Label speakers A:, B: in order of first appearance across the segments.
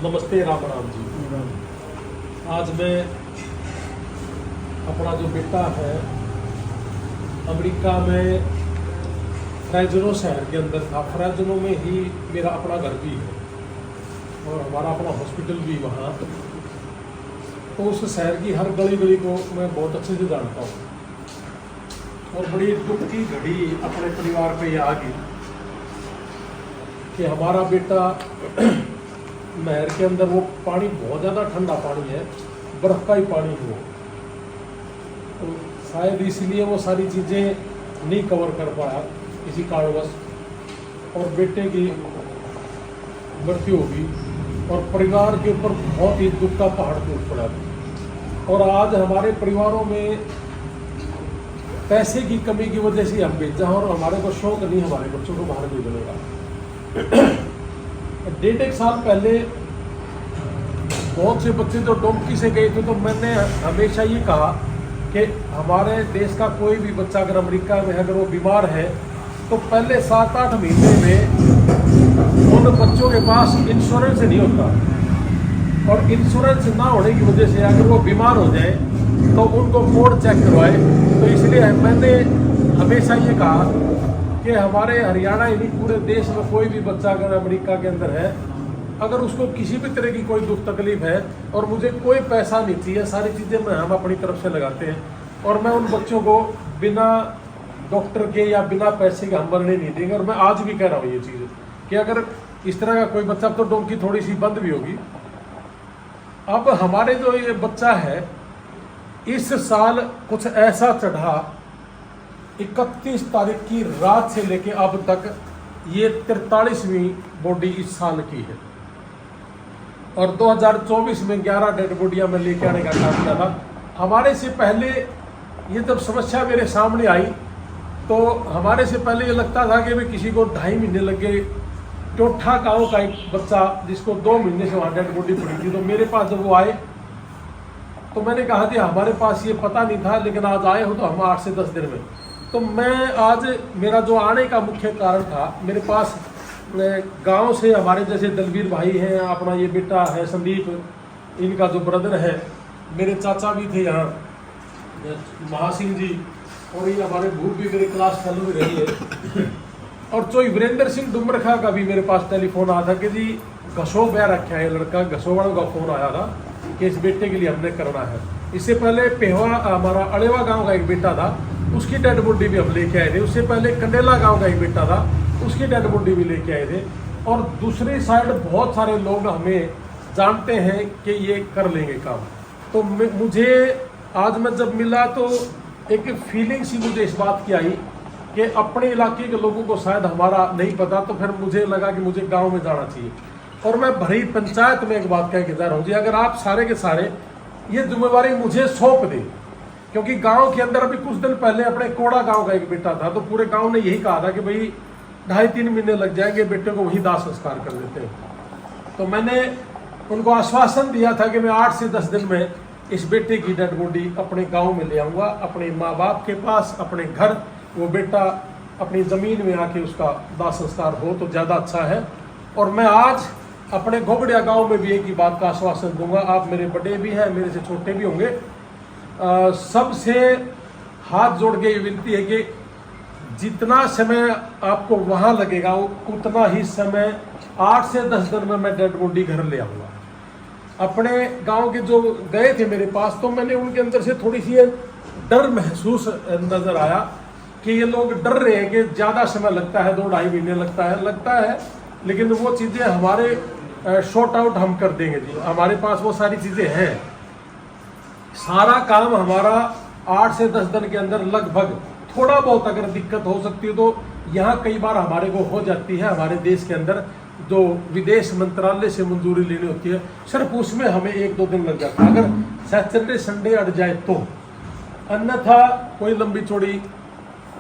A: नमस्ते, राम राम जी। आज मैं अपना जो बेटा है अमेरिका में फ्रेजनो शहर के अंदर था। फ्रेजनो में ही मेरा अपना घर भी है और हमारा अपना हॉस्पिटल भी वहाँ। तो उस शहर की हर गली गली को मैं बहुत अच्छे से जानता हूँ और बड़ी दुख की घड़ी अपने परिवार पे आ गई कि हमारा बेटा नहर के अंदर, वो पानी बहुत ज़्यादा ठंडा पानी है, बर्फ़ का ही पानी है वो, तो शायद इसलिए वो सारी चीज़ें नहीं कवर कर पाया किसी कारणवश, और बेटे की मृत्यु हो गई और परिवार के ऊपर बहुत ही दुख का पहाड़ टूट पड़ा। और आज हमारे परिवारों में पैसे की कमी की वजह से हम बेचा, और हमारे को शौक नहीं हमारे बच्चों को बाहर भेजने का। 1.5 साल पहले बहुत से बच्चे जो डोंकी से गए थे, तो मैंने हमेशा ये कहा कि हमारे देश का कोई भी बच्चा अगर अमेरिका में अगर वो बीमार है तो पहले 7-8 महीने में उन बच्चों के पास इंश्योरेंस नहीं होता, और इंश्योरेंस ना होने की वजह से अगर वो बीमार हो जाए तो उनको कोड चेक करवाए। तो इसलिए मैंने हमेशा ये कहा कि हमारे हरियाणा ही नहीं पूरे देश में कोई भी बच्चा अगर अमेरिका के अंदर है, अगर उसको किसी भी तरह की कोई दुख तकलीफ है, और मुझे कोई पैसा नहीं चाहिए, सारी चीज़ें हम अपनी तरफ से लगाते हैं, और मैं उन बच्चों को बिना डॉक्टर के या बिना पैसे के हम मरने नहीं देंगे। और मैं आज भी कह रहा हूँ ये चीज़ कि अगर इस तरह का कोई बच्चा, तो डोंकी थोड़ी सी बंद भी होगी। अब हमारे जो ये बच्चा है, इस साल कुछ ऐसा चढ़ा, 31 तारीख की रात से लेके अब तक ये 43वीं बॉडी इस साल की है, और 2024 में 11 डेड बॉडियां मैं लेके आने का काम किया था। हमारे से पहले ये जब समस्या मेरे सामने आई तो हमारे से पहले ये लगता था कि भाई किसी को 2.5 महीने लग गए। टोठा गाँव का एक बच्चा जिसको 2 महीने से वहाँ डेड बॉडी पड़ी थी, तो मेरे पास जब वो आए तो मैंने कहा कि हमारे पास ये पता नहीं था, लेकिन आज आए हो तो हम 8 से 10 दिन में। तो मैं आज, मेरा जो आने का मुख्य कारण था, मेरे पास गांव से हमारे जैसे दलवीर भाई हैं, अपना ये बेटा है संदीप, इनका जो ब्रदर है, मेरे चाचा भी थे यहाँ, महासिंह जी, और ये हमारे भूप भी मेरे क्लास फेलो में रही है। और जो वीरेंद्र सिंह डुमरखा का भी मेरे पास टेलीफोन आया था कि जी घसो ब्याह रखा है लड़का, घसोवाड़ों का फ़ोन आया था कि इस बेटे के लिए हमने करना है। इससे पहले पेहवा, हमारा अड़ेवा गाँव का एक बेटा था, उसकी डेड बॉडी भी हम लेके आए थे। उससे पहले कंडेला गांव का एक बेटा था, उसकी डेड बॉडी भी लेके आए थे। और दूसरी साइड बहुत सारे लोग हमें जानते हैं कि ये कर लेंगे काम। तो मुझे आज मैं जब मिला तो एक फीलिंग सी मुझे इस बात की आई कि अपने इलाके के लोगों को शायद हमारा नहीं पता, तो फिर मुझे लगा कि मुझे गाँव में जाना चाहिए। और मैं भरी पंचायत में एक बात कह के जा रहा हूँ जी, अगर आप सारे के सारे ये जिम्मेवारी मुझे सौंप दें, क्योंकि गांव के अंदर अभी कुछ दिन पहले अपने कोड़ा गांव का एक बेटा था, तो पूरे गांव ने यही कहा था कि भाई 2.5-3 महीने लग जाएंगे, बेटे को वही दाह संस्कार कर देते हैं। तो मैंने उनको आश्वासन दिया था कि मैं 8 से 10 दिन में इस बेटे की डेड बॉडी अपने गांव में ले आऊँगा, अपने माँ बाप के पास, अपने घर, वो बेटा अपनी ज़मीन में आके उसका दाह संस्कार हो तो ज़्यादा अच्छा है। और मैं आज अपने घोगड़िया गाँव में भी एक ही बात का आश्वासन दूंगा। आप मेरे बड़े भी हैं, मेरे से छोटे भी होंगे, सबसे हाथ जोड़ के ये विनती है कि जितना समय आपको वहाँ लगेगा उतना ही समय 8 से 10 दिन में मैं डेड बॉडी घर ले आऊँगा। अपने गांव के जो गए थे मेरे पास, तो मैंने उनके अंदर से थोड़ी सी डर महसूस नज़र आया कि ये लोग डर रहे हैं कि ज़्यादा समय लगता है, 2-2.5 महीने लगता है, लेकिन वो चीज़ें हमारे शॉर्ट आउट हम कर देंगे जी। हमारे पास वो सारी चीज़ें हैं, सारा काम हमारा 8 से 10 दिन के अंदर लगभग। थोड़ा बहुत अगर दिक्कत हो सकती है तो यहाँ कई बार हमारे को हो जाती है, हमारे देश के अंदर जो विदेश मंत्रालय से मंजूरी लेनी होती है, सिर्फ उसमें हमें 1-2 दिन लग जाता है, अगर सैटरडे संडे अड़ जाए तो। अन्यथा कोई लंबी चौड़ी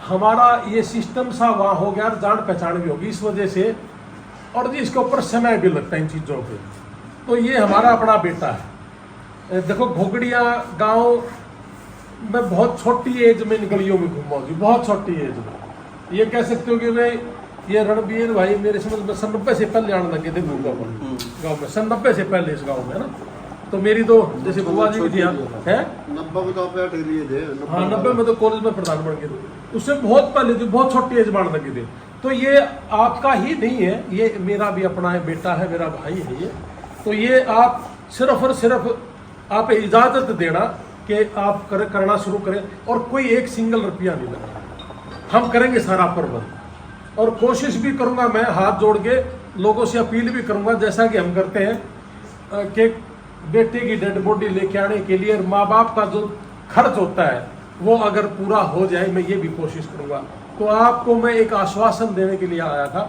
A: हमारा ये सिस्टम सा वहाँ हो गया, जान पहचान भी होगी इस वजह से, और जी इसके ऊपर समय भी लगता है इन चीज़ों पे। तो ये हमारा अपना बेटा है। देखो घोगड़िया गांव मैं बहुत छोटी एज में इन गलियों में घूमा हूँ जी, बहुत छोटी एज में। ये कह सकते हो कि भाई ये रणबीर भाई मेरे समझ में 90 से पहले आने लगे थे गुड़गांव में, गाँव में 90 से पहले इस गाँव में, है ना। तो मेरी तो जैसे बुआ जी भी थी है
B: 90 में कहाँ पे ठहरिए थे?
A: हाँ 90 में तो कॉलेज में प्रधान बन गए थे, उससे बहुत पहले थे, बहुत छोटी एज बढ़ने लगे थे। तो ये आपका ही नहीं है, ये मेरा भी अपना है, बेटा है, मेरा भाई है ये। तो ये आप सिर्फ और सिर्फ आप इजाज़त देना कि आप करना शुरू करें, और कोई एक सिंगल रुपया नहीं लगेगा, हम करेंगे सारा प्रबंध। और कोशिश भी करूंगा मैं, हाथ जोड़ के लोगों से अपील भी करूंगा, जैसा कि हम करते हैं कि बेटे की डेड बॉडी लेके आने के लिए माँ बाप का जो खर्च होता है वो अगर पूरा हो जाए, मैं ये भी कोशिश करूंगा। तो आपको मैं एक आश्वासन देने के लिए आया था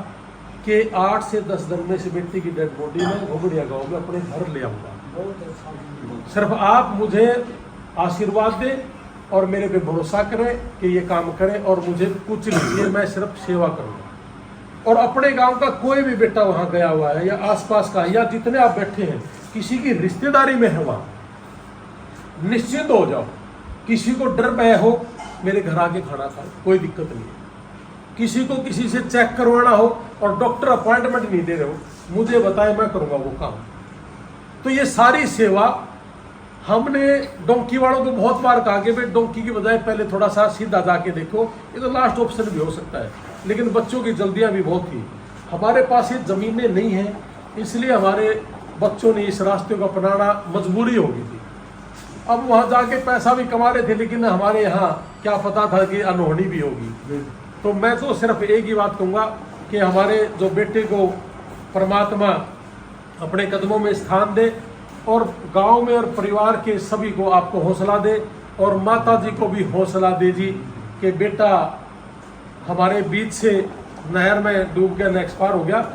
A: कि 8 से 10 दिन में से बेटी की डेड बॉडी में घुघड़िया गाँव में अपने घर ले आऊँगा। सिर्फ आप मुझे आशीर्वाद दें और मेरे पे भरोसा करें कि ये काम करें, और मुझे कुछ नहीं, मैं सिर्फ सेवा करूँगा। और अपने गांव का कोई भी बेटा वहाँ गया हुआ है या आसपास का, या जितने आप बैठे हैं किसी की रिश्तेदारी में है वहाँ, निश्चित हो जाओ। किसी को डर भय हो मेरे घर आके खाना खाओ, कोई दिक्कत नहीं है। किसी को किसी से चेक करवाना हो और डॉक्टर अपॉइंटमेंट नहीं दे रहे हो, मुझे बताए, मैं करूँगा वो काम। तो ये सारी सेवा हमने डोंकी वालों को बहुत बार कहा कि भाई डोंकी की बजाय पहले थोड़ा सा सीधा जाके देखो, ये तो लास्ट ऑप्शन भी हो सकता है, लेकिन बच्चों की जल्दियां भी बहुत थी। हमारे पास ये ज़मीनें नहीं हैं, इसलिए हमारे बच्चों ने इस रास्ते को अपनाना मजबूरी हो गई थी। अब वहाँ जाके पैसा भी कमा रहे थे, लेकिन हमारे यहाँ क्या पता था कि अनहोनी भी होगी। तो मैं तो सिर्फ एक ही बात कहूँगा कि हमारे जो बेटे को परमात्मा अपने कदमों में स्थान दे, और गांव में और परिवार के सभी को आपको हौसला दे, और माता जी को भी हौसला दे जी कि बेटा हमारे बीच से नहर में डूब गया, एक्सपायर हो गया।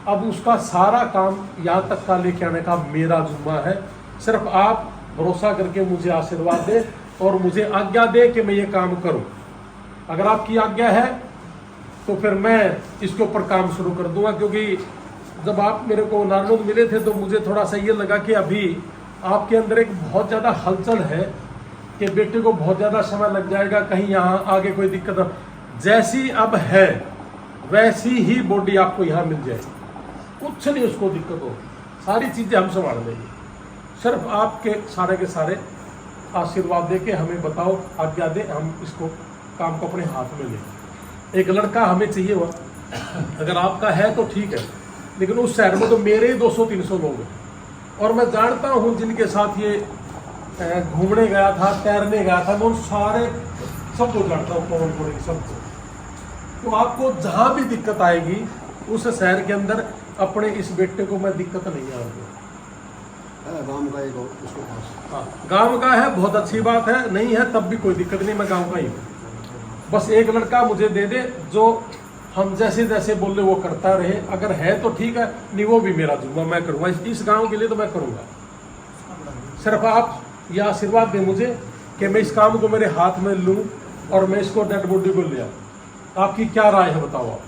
A: अब उसका सारा काम यहाँ तक का लेके आने का मेरा जुम्मा है। सिर्फ आप भरोसा करके मुझे आशीर्वाद दे और मुझे आज्ञा दे कि मैं ये काम करूँ। अगर आपकी आज्ञा है तो फिर मैं इसके ऊपर काम शुरू कर दूंगा, क्योंकि जब आप मेरे को नारनौल मिले थे तो मुझे थोड़ा सा ये लगा कि अभी आपके अंदर एक बहुत ज़्यादा हलचल है कि बेटे को बहुत ज़्यादा समय लग जाएगा, कहीं यहाँ आगे कोई दिक्कत हो। जैसी अब है वैसी ही बॉडी आपको यहाँ मिल जाएगी, कुछ नहीं उसको दिक्कत हो, सारी चीज़ें हम संभाल लेंगे। सिर्फ आपके के सारे आशीर्वाद दे के हमें बताओ, आज्ञा दे, हम इसको काम को अपने हाथ में लें। एक लड़का हमें चाहिए हुआ, अगर आपका है तो ठीक है, लेकिन उस शहर में तो मेरे ही 200-300 लोग हैं, और मैं जानता हूँ जिनके साथ ये घूमने गया था, तैरने गया था, मैं उन सारे सबको जानता हूँ, पवन पुरी सबको। तो आपको जहाँ भी दिक्कत आएगी उस शहर के अंदर अपने इस बेटे को मैं दिक्कत नहीं आऊँगी।
B: गाँव का एक उसको पास,
A: हाँ गाँव का है, बहुत अच्छी बात है, नहीं है तब भी कोई दिक्कत नहीं, मैं गाँव का ही हूँ। बस एक लड़का मुझे दे दे जो हम जैसे जैसे बोले वो करता रहे, अगर है तो ठीक है, नहीं वो भी मेरा जुम्मा, मैं करूँगा इस गांव के लिए, तो मैं करूँगा। सिर्फ आप ये आशीर्वाद दें मुझे कि मैं इस काम को मेरे हाथ में लूँ और मैं इसको डेड बॉडी को ले आऊँ। आपकी क्या राय है बताओ आप?